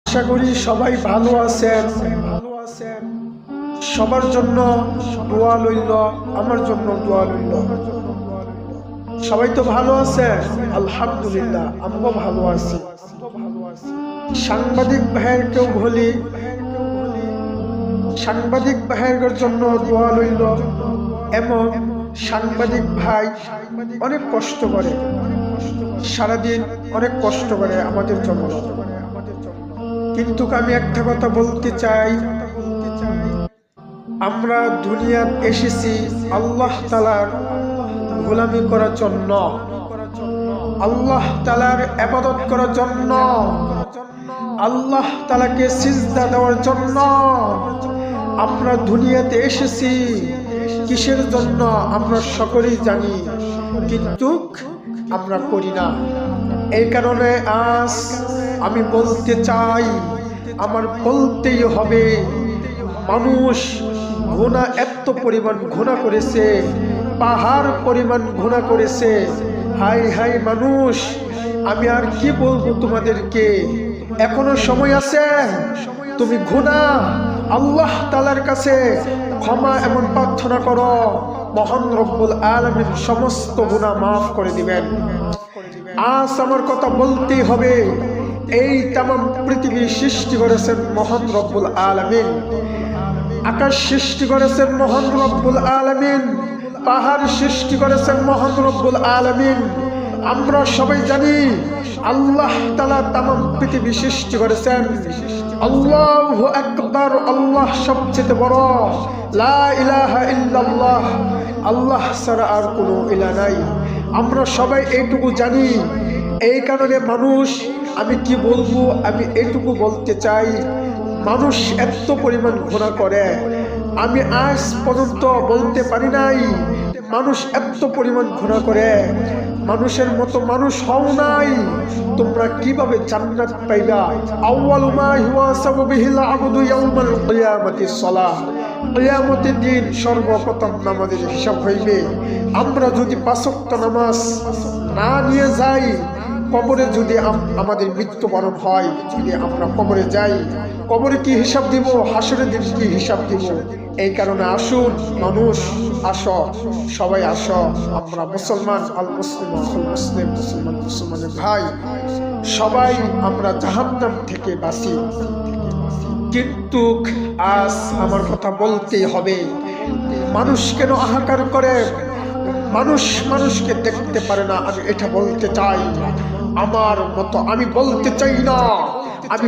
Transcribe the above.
আশা করি সবাই ভালো আছেন। সবার জন্য দোয়া লইল, আমার জন্য দোয়া লইল। সবাই তো ভালো আছে, আলহামদুলিল্লাহ। আমরাও ভালো আছি। সাংবাদিক ভাইয়েরকেও বলি, সাংবাদিক ভাইয়ের জন্য দোয়া লইল। এমন সাংবাদিক ভাই অনেক কষ্ট করে, সারাদিন অনেক কষ্ট করে আমাদের জন্য। কিন্তু আমি একটা কথা বলতে চাই, আমরা দুনিয়াতে এসেছি আল্লাহ তাআলার গোলামি করার জন্য, আল্লাহ তাআলার ইবাদত করার জন্য, আল্লাহ তাআলাকে সিজদা দেওয়ার জন্য। আমরা দুনিয়াতে এসেছি কিসের জন্য আমরা সকলেই জানি, কিন্তু আমরা করি না। এই কারণে আজ আমি বলতে চাই, আমার বলতেই হবে, মানুষ গুনাহ এত পরিমাণ গুনাহ করেছে, পাহাড় পরিমাণ গুনাহ করেছে। হাই হাই মানুষ, আমি আর কি বলবো তোমাদেরকে। এখনো সময় আছে, তুমি গুনাহ আল্লাহ তাআলার কাছে ক্ষমা এমন প্রার্থনা করো, মহান রব্বুল আলামিন সমস্ত গুনাহ মাফ করে দিবেন। আজ আমার কথা বলতেই হবে, এই তামাম পৃথিবী সৃষ্টি করেছেন মহান রব্বুল আলামিন, আকাশ সৃষ্টি করেছেন মহান রব্বুল আলামিন, পাহাড় সৃষ্টি করেছেন মহান রব্বুল আলামিন। আমরা সবাই জানি আল্লাহ তাআলা তামাম পৃথিবী সৃষ্টি করেছেন। আল্লাহু আকবার, আল্লাহ সবচেয়ে বড়। লা ইলাহা ইল্লাল্লাহ, আল্লাহ ছাড়া আর কোনো ইলাহ নাই। আমরা সবাই এইটুকু জানি। এই কারণে মানুষ, আমি কি বলবো, আমি এইটুকু বলতে চাই, মানুষ এত পরিমাণ গুনাহ করে, আমি আজ পর্যন্ত বলতে পারি নাই মানুষ এত পরিমাণ গুনাহ করে। মানুষের মতো মানুষ হও নাই, তোমরা কিভাবে জান্নাত পাইবা? আউয়ালু মা ইউহাসাবু বিহিল আবদু ইয়াউমাল কিয়ামাতিস সালাহ, কিয়ামতের দিন সর্বপ্রথম নামাজের হিসাব হইবে। আমরা যদি ৫ ওয়াক্ত নামাজ না নিয়ে যাই, কবরে যদি আমাদের মৃত্যুবরণ হয়, যদি আমরা কবরে যাই, কবরে কি হিসাব দিব, হাসরের দিন কি হিসাব দিব? এই কারণে আসুন মানুষ, আসো সবাই আসো, আমরা মুসলমান, আল মুসলিম আল মুসলিম, মুসলমান মুসলমানের ভাই, সবাই আমরা জাহান্নাম থেকে বাঁচি। কিন্তু আজ আমার কথা বলতেই হবে, মানুষ কেন হাহাকার করে, মানুষ মানুষকে দেখতে পারে না। আমি এটা বলতে চাই, আমার মতো আমি বলতে চাই না, আমি